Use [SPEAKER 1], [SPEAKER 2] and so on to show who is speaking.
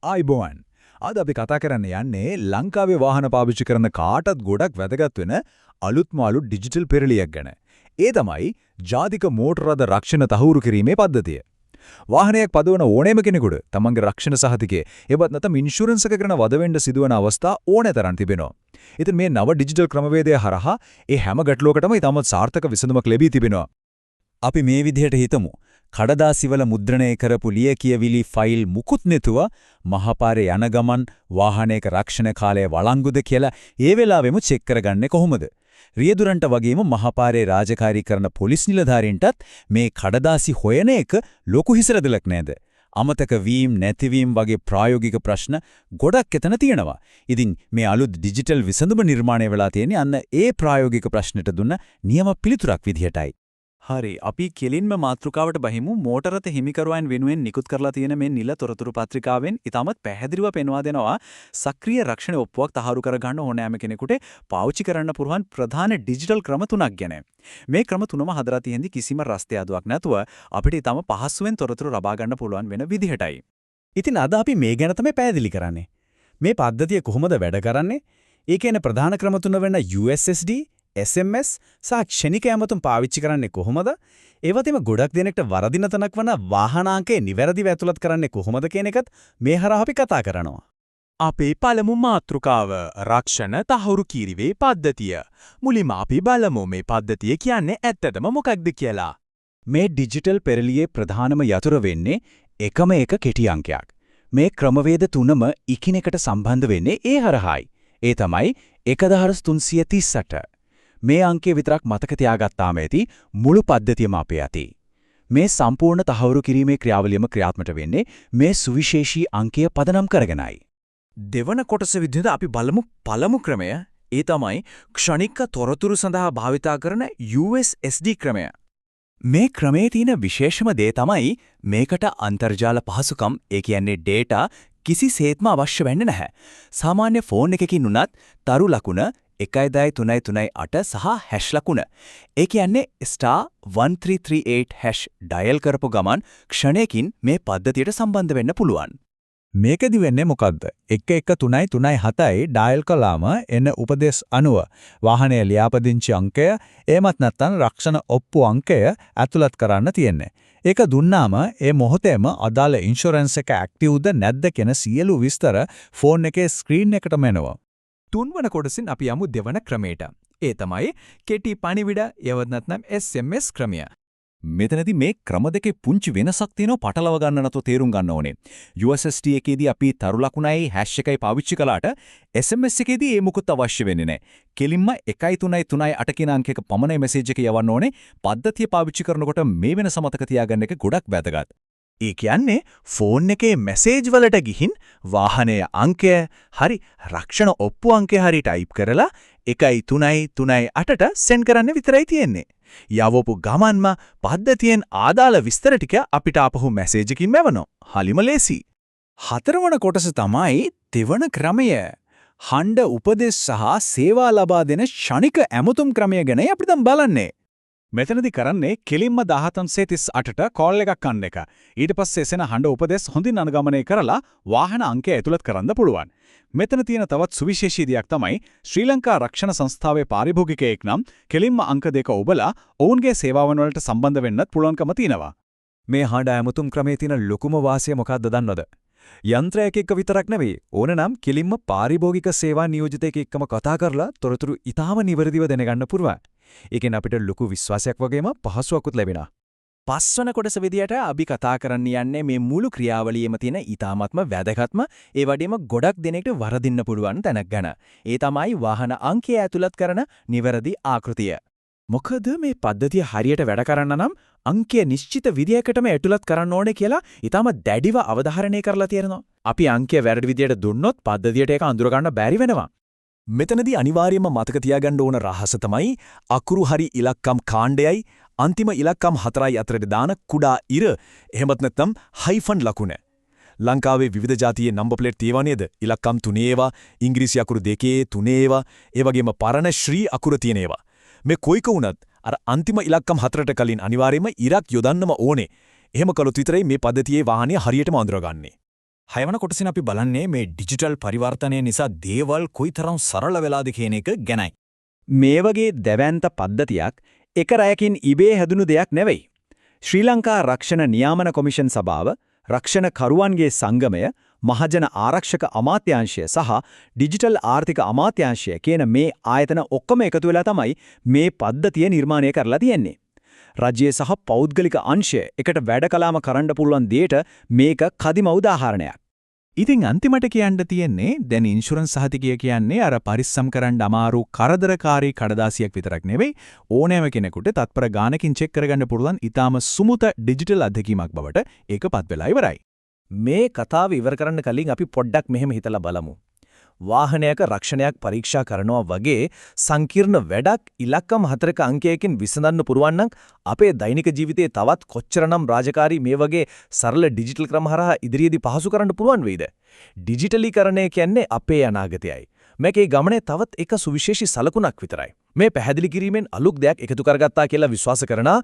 [SPEAKER 1] ආයිබෝවන්. අද අපි කතා කරන්න යන්නේ ලංකාවේ වාහන පාවිච්චි කරන කාටත් ගොඩක් වැදගත් වෙන අලුත්ම අලුත් ඩිජිටල් පෙරලියක් ගැන. ඒ තමයි ජාතික මෝටර රථ රක්ෂණ තහවුරු කිරීමේ පද්ධතිය. වාහනයක් පදවන ඕනෑම කෙනෙකුට තමන්ගේ රක්ෂණ සහතිකය එවත් නැත්නම් ඉන්ෂුරන්ස් එක කරන වදවෙන්න සිදුවන අවස්ථා ඕනෑ තරම් තිබෙනවා. ඉතින් මේ නව ඩිජිටල් ක්‍රමවේදය හරහා ඒ හැම ගැටලුවකටම ඊටමත් සාර්ථක විසඳුමක් ලැබී තිබෙනවා.
[SPEAKER 2] අපි මේ විදිහට හිතමු. කඩදාසිවල මුද්‍රණය කරපු ලියකියවිලි ෆයිල් මුකුත් නැතුව මහපාරේ යන ගමන් වාහනයක රක්ෂණ කාලය වළංගුද කියලා ඒ වෙලාවෙම චෙක් කරගන්නේ කොහොමද? රියදුරන්ට වගේම මහපාරේ රාජකාරී කරන පොලිස් නිලධාරීන්ටත් මේ කඩදාසි හොයන එක ලොකු හිසරදලක් නේද? අමතක වීම නැතිවීම වගේ ප්‍රායෝගික ප්‍රශ්න ගොඩක් එතන තියෙනවා. ඉතින් මේ අලුත් ඩිජිටල් විසඳුම නිර්මාණය වෙලා තියෙන්නේ අන්න ඒ ප්‍රායෝගික ප්‍රශ්නෙට දුන්න නියම පිළිතුරක් විදිහටයි.
[SPEAKER 3] හරි අපි කෙලින්ම මාතෘකාවට බහිමු. මෝටර රථ හිමිකරුවන් වෙනුවෙන් නිකුත් කරලා තියෙන මේ නිල තොරතුරු පත්‍රිකාවෙන් ඉතාමත් පැහැදිලිව පෙන්වා දෙනවා සක්‍රීය රක්ෂණ ඔප්පුවක් තහවුරු කරගන්න ඕනෑම කෙනෙකුට පාවිච්චි කරන්න පුළුවන් ප්‍රධාන ඩිජිටල් ක්‍රම තුනක් ගැන. මේ ක්‍රම තුනම හදලා තියෙන්නේ කිසිම රස්තියාදුවක් නැතුව අපිට ඉතාම පහසුවෙන් තොරතුරු ලබා ගන්න පුළුවන් වෙන විදිහටයි.
[SPEAKER 2] ඉතින් අද අපි මේ ගැන තමයි පැහැදිලි කරන්නේ. මේ පද්ධතිය කොහොමද වැඩ කරන්නේ? ඒ කියන්නේ ප්‍රධාන ක්‍රම තුන වෙන USSD SMS සහ ක්ෂණික ඇමතුම් පාවිච්චි කරන්නේ කොහොමද? ඒවතෙම ගොඩක් දෙනෙක්ට වරදින තනක් වන වාහනාංකේ නිවැරදිව ඇතුළත් කරන්නේ කොහොමද කියන එකත් මේ හරහා අපි කතා කරනවා.
[SPEAKER 4] අපේ පළමු මාතෘකාව රක්ෂණ තහවුරු කිරීමේ පද්ධතිය. මුලින්ම අපි බලමු මේ පද්ධතිය කියන්නේ ඇත්තටම මොකක්ද කියලා.
[SPEAKER 2] මේ ඩිජිටල් පෙරළියේ ප්‍රධානම යතුරු වෙන්නේ එකම එක කෙටි අංකයක්. මේ ක්‍රමවේද තුනම එකිනෙකට සම්බන්ධ වෙන්නේ ඒ හරහායි. ඒ තමයි 1338. මේ අංකය විතරක් මතක තියාගත්තාම ඇති මුළු පද්ධතියම අපේ යටි. මේ සම්පූර්ණ තහවුරු කිරීමේ ක්‍රියාවලියම ක්‍රියාත්මක වෙන්නේ මේ සුවිශේෂී අංකය පදනම් කරගෙනයි.
[SPEAKER 3] දෙවන කොටස විදිහට අපි බලමු පළමු ක්‍රමය. ඒ තමයි ක්ෂණික තොරතුරු සඳහා භාවිතා කරන USSD ක්‍රමය.
[SPEAKER 2] මේ ක්‍රමයේ තියෙන විශේෂම දේ තමයි මේකට අන්තර්ජාල පහසුකම්, ඒ කියන්නේ data කිසිසේත්ම අවශ්‍ය වෙන්නේ නැහැ. සාමාන්‍ය ෆෝන් එකකින් උනත් තරු ලකුණ 1.338 සහ හැෂ් ලකුණ. ඒ කියන්නේ *1338# ඩයල් කරපු ගමන් ක්ෂණයකින් මේ පද්ධතියට සම්බන්ධ වෙන්න පුළුවන්.
[SPEAKER 1] මේකෙදි වෙන්නේ මොකද්ද? 113337යි ඩයල් කළාම එන උපදේශ අනුව වාහනයේ ලියාපදිංචි අංකය එමත් නැත්නම් රක්ෂණ ඔප්පු අංකය ඇතුළත් කරන්න තියෙන්නේ. ඒක දුන්නාම ඒ මොහොතේම අදාළ ඉන්ෂුරන්ස් එක ඇක්ටිව්ද නැද්ද කියන සියලු විස්තර ෆෝන් එකේ ස්ක්‍රීන් එකටම එනවා.
[SPEAKER 4] තුන්වන කොටසින් අපි යමු දෙවන ක්‍රමයට. ඒ තමයි කෙටි පණිවිඩ එවත් නැත්නම් SMS ක්‍රමය.
[SPEAKER 2] මෙතනදී මේ ක්‍රම දෙකේ පුංචි වෙනසක් තියෙනවා පටලව ගන්න නැතුව තේරුම් ගන්න ඕනේ. USSD එකේදී අපි තරු ලකුණයි හැෂ් එකයි පාවිච්චි කළාට SMS එකේදී ඒ මුකුත් අවශ්‍ය වෙන්නේ නැහැ. කෙලින්ම 1338 කියන අංකයක පමණයි මෙසේජ් එක යවන්න ඕනේ. පද්ධතිය පාවිච්චි කරනකොට මේ වෙනස මතක තියාගන්න එක ගොඩක් වැදගත්.
[SPEAKER 3] ඒ කියන්නේ ෆෝන් එකේ මැසේජ් වලට ගිහින් වාහනයේ අංකය හරි රක්ෂණ ඔප්පු අංකය හරි ටයිප් කරලා 1338ට සෙන්ඩ් කරන්න විතරයි තියෙන්නේ. යවපු ගමන්ම පද්ධතියෙන් ආදාළ විස්තර ටික අපිට ආපහු මැසේජ් එකකින් මෙවනවා. හලිම ලේසි.
[SPEAKER 2] හතරවන කොටස තමයි දෙවන ක්‍රමය. හඬ උපදෙස් සහ සේවා ලබා දෙන ක්ෂණික ඇමතුම් ක්‍රමය ගැන අපි දැන් බලන්නේ.
[SPEAKER 1] මෙතනදී කරන්නේ කෙලින්ම 1338ට කෝල් එකක් ගන්න එක. ඊට පස්සේ එසෙන හඬ උපදෙස් හොඳින් අනුගමනය කරලා වාහන අංකය ඇතුළත් කරන්න පුළුවන්. මෙතන තියෙන තවත් සුවිශේෂී දෙයක් තමයි ශ්‍රී ලංකා රක්ෂණ සංස්ථාවේ පාරිභෝගිකයෙක් නම් කෙලින්ම අංක දෙක ඔබලා ඔවුන්ගේ සේවාවන් වලට සම්බන්ධ වෙන්නත් පුළුවන්කම තියෙනවා.
[SPEAKER 3] මේ හඬ ඇමතුම් ක්‍රමයේ තියෙන ලොකුම වාසිය මොකක්ද දන්නවද? යන්ත්‍රයක් එක්ක විතරක් නෙවෙයි ඕනනම් කෙලින්ම පාරිභෝගික සේවා නියෝජිතයෙක් එක්කම කතා කරලා තොරතුරු ඉතාම නිවැරදිව දැනගන්න පුළුවන්. ඒකෙන් අපිට ලොකු විශ්වාසයක් වගේම පහසුවකුත් ලැබෙනවා. පස්වන කොටස විදියට අපි කතා කරන්න යන්නේ මේ මුළු ක්‍රියාවලියෙම තියෙන ඊ타මත්ම වැදගත්ම ඒ වගේම ගොඩක් දෙනෙක්ට වරදින්න පුළුවන් තැනක් ගැන. ඒ තමයි වාහන අංකය ඇතුළත් කරන නිවැරදි ආකෘතිය. මොකද මේ පද්ධතිය හරියට වැඩ කරන්න නම් අංකය නිශ්චිත විදියකටම ඇතුළත් කරන්න ඕනේ කියලා ඊටම දැඩිව අවධාරණය කරලා තියෙනවා. අපි අංකය වැරදි විදියට දුන්නොත් පද්ධතියට ඒක අඳුර ගන්න බැරි වෙනවා. මෙතනදී අනිවාර්යයෙන්ම මතක තියාගන්න ඕන රහස තමයි අකුරු හරි ඉලක්කම් කාණ්ඩයයි අන්තිම ඉලක්කම් 4යි අතරට දාන කුඩා ඉර එහෙමත් නැත්නම් හයිෆන් ලකුණ. ලංකාවේ විවිධ ජාතියේ නම්බර් ප්ලේට් තියෙනවා නේද? ඉලක්කම් 3 ඒවා, ඉංග්‍රීසි අකුරු 2, 3 ඒවා, ඒ වගේම පරණ ශ්‍රී අකුර තියෙන ඒවා. මේ කොයික වුණත් අර අන්තිම ඉලක්කම් 4ට කලින් අනිවාර්යයෙන්ම ඉරක් යොදන්නම ඕනේ. එහෙම කළොත් විතරයි මේ පද්ධතියේ වාහනය හරියටම අඳුරගන්නේ. හයවන කොටසින් අපි බලන්නේ මේ ඩිජිටල් පරිවර්තනය නිසා දේවල් කොයිතරම් සරල වෙලාද කියන එක ගැනයි.
[SPEAKER 2] මේ වගේ දැවැන්ත පද්ධතියක් එක රැයකින් ඉබේ හැදුණු දෙයක් නෙවෙයි. ශ්‍රී ලංකා රක්ෂණ නියාමන කොමිෂන් සභාව, රක්ෂණ කරුවන්ගේ සංගමය, මහජන ආරක්ෂක අමාත්‍යාංශය සහ ඩිජිටල් ආර්ථික අමාත්‍යාංශය කියන මේ ආයතන ඔක්කොම එකතු වෙලා තමයි මේ පද්ධතිය නිර්මාණය කරලා තියෙන්නේ. රජයේ සහ පෞද්ගලික අංශය එකට වැඩ කළාම කරන්න පුළුවන් දෙයට මේක කදිම උදාහරණයක්.
[SPEAKER 4] ඉතින් අන්තිමට කියන්න තියෙන්නේ දැන් ඉන්ෂුරන්ස් සහතිකය කියන්නේ අර පරිස්සම් කරන්න අමාරු කරදරකාරී කඩදාසියක් විතරක් නෙවෙයි ඕනෑම කෙනෙකුට තත්පර ගානකින් චෙක් කරගන්න පුළුවන් ඊටාම සුමුත ඩිජිටල් අත්දැකීමක් බවට ඒකපත් වෙලා ඉවරයි.
[SPEAKER 3] මේ කතාව ඉවර කරන්න කලින් අපි පොඩ්ඩක් මෙහෙම හිතලා බලමු. වාහනයක රක්ෂණයක් පරීක්ෂා කරනවා වගේ සංකීර්ණ වැඩක් ඉලක්කම් 4ක අංකයකින් විසඳන්න පුරුවන් නම් අපේ දෛනික ජීවිතයේ තවත් කොච්චරනම් රාජකාරී මේ වගේ සරල ඩිජිටල් ක්‍රම හරහා ඉදිරියේදී පහසු කරන්න පුළුවන් වෙයිද? ඩිජිටලීකරණය කියන්නේ අපේ අනාගතයයි. මේකේ ගමනේ තවත් එක සුවිශේෂී සලකුණක් විතරයි. මේ පැහැදිලි කිරීමෙන් අලුත් දෙයක් එකතු කරගත්තා කියලා විශ්වාස කරනා